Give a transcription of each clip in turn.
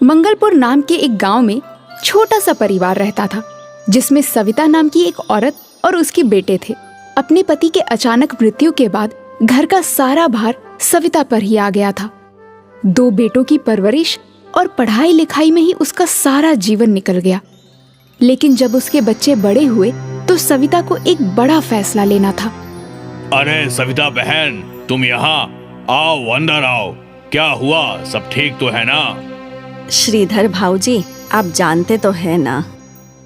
मंगलपुर नाम के एक गांव में छोटा सा परिवार रहता था, जिसमें सविता नाम की एक औरत और उसके बेटे थे। अपने पति के अचानक मृत्यु के बाद घर का सारा भार सविता पर ही आ गया था। 2 बेटों की परवरिश और पढ़ाई लिखाई में ही उसका सारा जीवन निकल गया। लेकिन जब उसके बच्चे बड़े हुए तो सविता को एक बड़ा फैसला लेना था। अरे सविता बहन, तुम यहाँ आओ, अंदर आओ। क्या हुआ, सब ठीक तो है ना? श्रीधर भाऊजी, आप जानते तो है ना,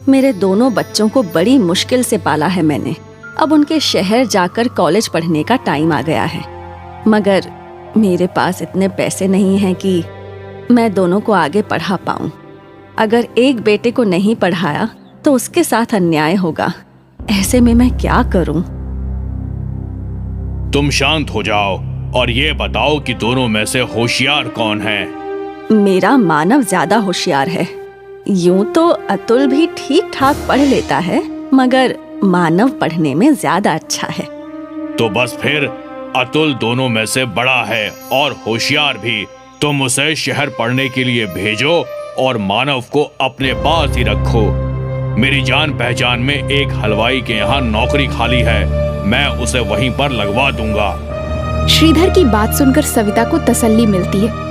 मेरे दोनों बच्चों को बड़ी मुश्किल से पाला है मैंने। अब उनके शहर जाकर कॉलेज पढ़ने का टाइम आ गया है, मगर मेरे पास इतने पैसे नहीं हैं कि मैं दोनों को आगे पढ़ा पाऊं। अगर एक बेटे को नहीं पढ़ाया तो उसके साथ अन्याय होगा। ऐसे में मैं क्या करूं? तुम शांत हो जाओ और ये बताओ कि दोनों में से होशियार कौन है? मेरा मानव ज्यादा होशियार है। यूं तो अतुल भी ठीक ठाक पढ़ लेता है, मगर मानव पढ़ने में ज्यादा अच्छा है। तो बस फिर अतुल दोनों में से बड़ा है और होशियार भी। तुम उसे शहर पढ़ने के लिए भेजो और मानव को अपने पास ही रखो। मेरी जान पहचान में एक हलवाई के यहाँ नौकरी खाली है, मैं उसे वहीं पर लगवा दूंगा। श्रीधर की बात सुनकर सविता को तसल्ली मिलती है।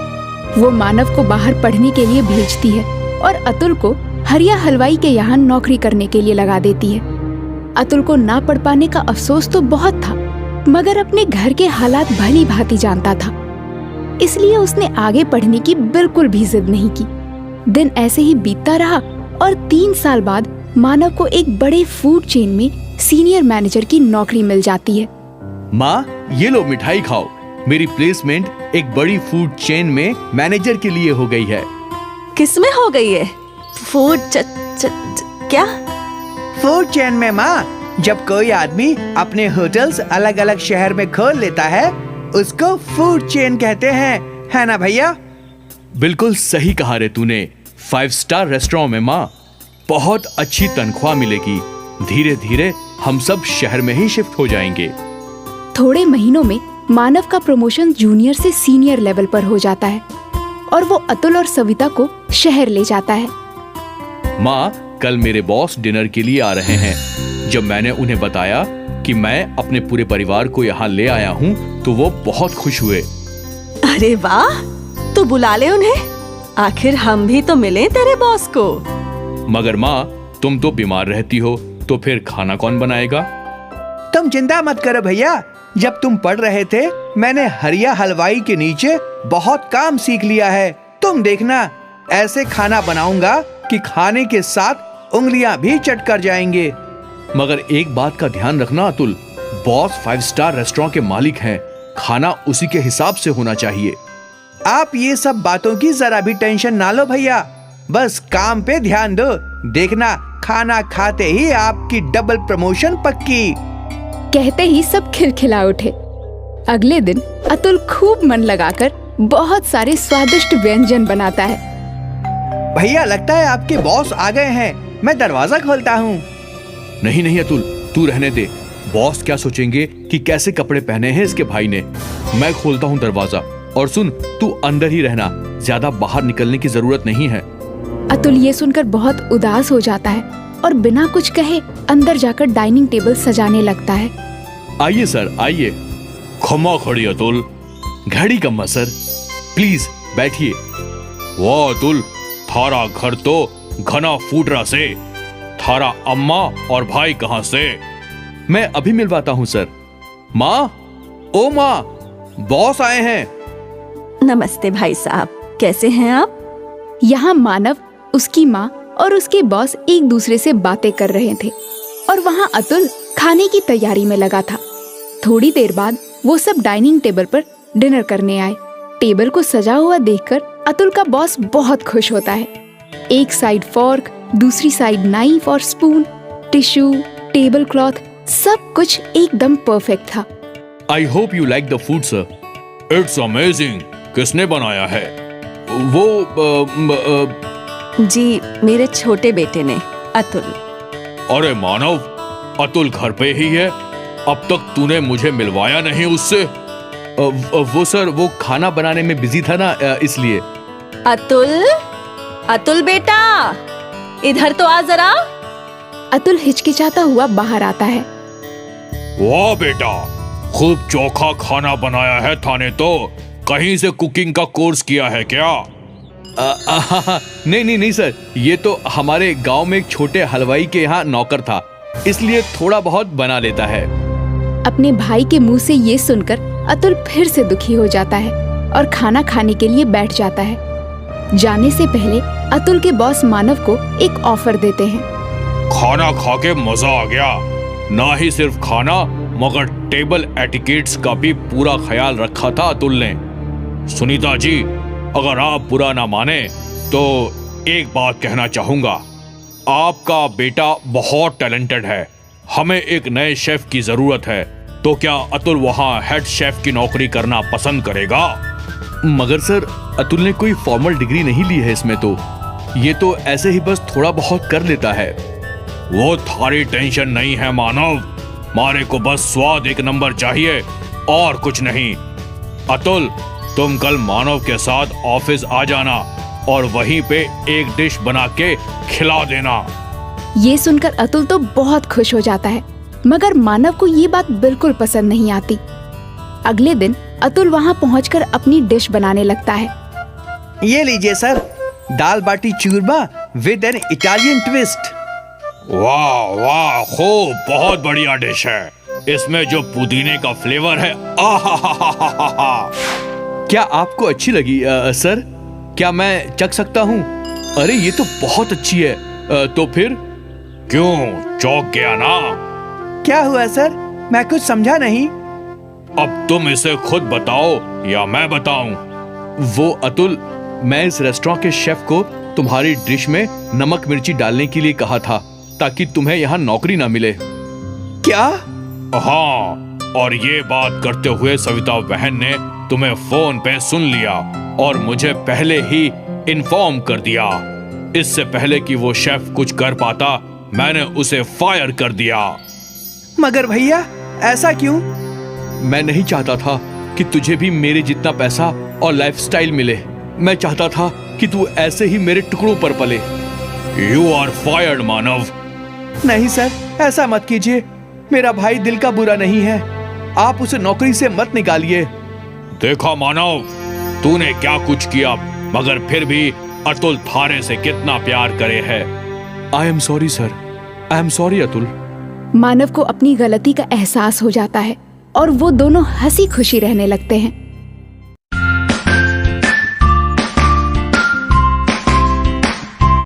वो मानव को बाहर पढ़ने के लिए भेजती है और अतुल को हरिया हलवाई के यहाँ नौकरी करने के लिए लगा देती है। अतुल को ना पढ़ पाने का अफसोस तो बहुत था, मगर अपने घर के हालात भली भांति जानता था, इसलिए उसने आगे पढ़ने की बिल्कुल भी जिद नहीं की। दिन ऐसे ही बीतता रहा और 3 साल बाद मानव को एक बड़े फूड चेन में सीनियर मैनेजर की नौकरी मिल जाती है। माँ, ये लो मिठाई खाओ। मेरी प्लेसमेंट एक बड़ी फूड चेन में मैनेजर के लिए हो गई है। किसमें हो गई है? फूड क्या? फूड चेन में माँ। जब कोई आदमी अपने होटल्स अलग अलग शहर में खोल लेता है, उसको फूड चेन कहते हैं, है ना भैया? बिल्कुल सही कहा रे तूने। 5 स्टार रेस्टोरेंट में माँ, बहुत अच्छी तनख्वाह मिलेगी। धीरे धीरे हम सब शहर में ही शिफ्ट हो जाएंगे। थोड़े महीनों में मानव का प्रमोशन जूनियर से सीनियर लेवल पर हो जाता है और वो अतुल और सविता को शहर ले जाता है। माँ, कल मेरे बॉस डिनर के लिए आ रहे हैं। जब मैंने उन्हें बताया कि मैं अपने पूरे परिवार को यहाँ ले आया हूँ तो वो बहुत खुश हुए। अरे वाह, तू बुला ले उन्हें। आखिर हम भी तो मिले तेरे बॉस को। मगर माँ, तुम तो बीमार रहती हो, तो फिर खाना कौन बनाएगा? तुम चिंता मत करो भैया। जब तुम पढ़ रहे थे, मैंने हरिया हलवाई के नीचे बहुत काम सीख लिया है। तुम देखना, ऐसे खाना बनाऊंगा कि खाने के साथ उंगलियां भी चट कर जाएंगे। मगर एक बात का ध्यान रखना अतुल, बॉस 5 स्टार रेस्टोरेंट के मालिक हैं। खाना उसी के हिसाब से होना चाहिए। आप ये सब बातों की जरा भी टेंशन ना लो भैया, बस काम पे ध्यान दो। देखना, खाना खाते ही आपकी डबल प्रमोशन पक्की। कहते ही सब खिलखिला उठे। अगले दिन अतुल खूब मन लगाकर बहुत सारे स्वादिष्ट व्यंजन बनाता है। भैया, लगता है आपके बॉस आ गए हैं। मैं दरवाजा खोलता हूँ। नहीं नहीं अतुल, तू रहने दे। बॉस क्या सोचेंगे कि कैसे कपड़े पहने हैं इसके भाई ने। मैं खोलता हूँ दरवाजा। और सुन, तू अंदर ही रहना, ज्यादा बाहर निकलने की जरूरत नहीं है। अतुल ये सुनकर बहुत उदास हो जाता है और बिना कुछ कहे अंदर जाकर डाइनिंग टेबल सजाने लगता है। आइए सर, आइए। खमा खड़ी अतुल। घड़ी कम्मा सर, प्लीज बैठिए। वाह अतुल, थारा घर तो घना फूटरा से। थारा अम्मा और भाई कहाँ से? मैं अभी मिलवाता हूँ सर। माँ, ओ माँ, बॉस आए हैं। नमस्ते भाई साहब, कैसे हैं आप? यहाँ मानव, उसकी माँ और उसके बॉस एक दूसरे से बातें कर रहे थे और वहाँ अतुल खाने की तैयारी में लगा था। थोड़ी देर बाद वो सब डाइनिंग टेबल पर डिनर करने आए। टेबल को सजा हुआ देखकर अतुल का बॉस बहुत खुश होता है। एक साइड फॉर्क, दूसरी साइड नाइफ और स्पून, टिश्यू, टेबल क्लॉथ, सब कुछ एकदम परफेक्ट था। I hope you like the food sir. It's amazing. किसने बनाया है? वो जी, मेरे छोटे बेटे ने, अतुल। अरे मानव, अतुल घर पे ही है? अब तक तूने मुझे मिलवाया नहीं उससे? वो सर, वो खाना बनाने में बिजी था ना, इसलिए। अतुल, अतुल बेटा, इधर तो आ जरा। अतुल हिचकिचाता हुआ बाहर आता है। वाह बेटा, खूब चोखा खाना बनाया है थाने तो। कहीं से कुकिंग का कोर्स किया है क्या? नहीं सर, ये तो हमारे गांव में एक छोटे हलवाई के यहाँ नौकर था, इसलिए थोड़ा बहुत बना लेता है। अपने भाई के मुंह से ये सुनकर अतुल फिर से दुखी हो जाता है और खाना खाने के लिए बैठ जाता है। जाने से पहले अतुल के बॉस मानव को एक ऑफर देते हैं। खाना खा के मजा आ गया। ना ही सिर्फ खाना मगर टेबल एटिकेट्स का भी पूरा ख्याल रखा था अतुल ने। सुनीता जी, अगर आप बुरा ना माने तो एक बात कहना चाहूंगा। आपका बेटा बहुत टैलेंटेड है। हमें एक नए शेफ की जरूरत है, तो क्या अतुल वहाँ हेड शेफ की नौकरी करना पसंद करेगा? मगर सर, अतुल ने कोई फॉर्मल डिग्री नहीं ली है इसमें तो। ये तो ऐसे ही बस थोड़ा बहुत कर लेता है। वो थारी टेंशन नहीं है मानव। मारे को बस स्वाद एक नंबर चाहिए और कुछ नहीं। अतुल, तुम कल मानव के साथ ऑफिस आ जाना और वहीं पे एक डिश बना के खिला देना। ये सुनकर अतुल तो बहुत खुश हो जाता है, मगर मानव को ये बात बिल्कुल पसंद नहीं आती। अगले दिन अतुल वहाँ पहुंचकर अपनी डिश बनाने लगता है। ये लीजिए sir, dal baati churma with an Italian twist. वाह वाह, खूब, बहुत बढ़िया डिश है। इसमें जो पुदीने का फ्लेवर है, आहा। क्या आपको अच्छी लगी सर? क्या मैं चख सकता हूँ? अरे ये तो बहुत अच्छी है। तो फिर? क्यों, चौंक गया ना? क्या हुआ सर? मैं कुछ समझा नहीं। अब तुम इसे खुद बताओ या मैं बताऊं? वो अतुल, मैं इस रेस्टोरेंट के शेफ को तुम्हारी डिश में नमक मिर्ची डालने के लिए कहा था ताकि तुम्हें यहाँ नौकरी ना मिले। क्या? हाँ, और ये बात करते हुए सविता बहन ने तुम्हें फोन पे सुन लिया और मुझे पहले ही इन्फॉर्म कर दिया। इससे पहले कि वो शेफ कुछ कर पाता, मैंने उसे फायर कर दिया। मगर भैया, ऐसा क्यों? मैं नहीं चाहता था कि तुझे भी मेरे जितना पैसा और लाइफस्टाइल मिले। मैं चाहता था कि तू ऐसे ही मेरे टुकड़ों पर पले। यू आर फायर्ड मानव। नहीं सर, ऐसा मत कीजिए। मेरा भाई दिल का बुरा नहीं है। आप उसे नौकरी से मत निकालिए। देखा मानव, तूने क्या कुछ किया, मगर फिर भी अतुल थारे से कितना प्यार करे है। I am sorry sir, I am sorry Atul. मानव को अपनी गलती का एहसास हो जाता है और वो दोनों हंसी खुशी रहने लगते हैं।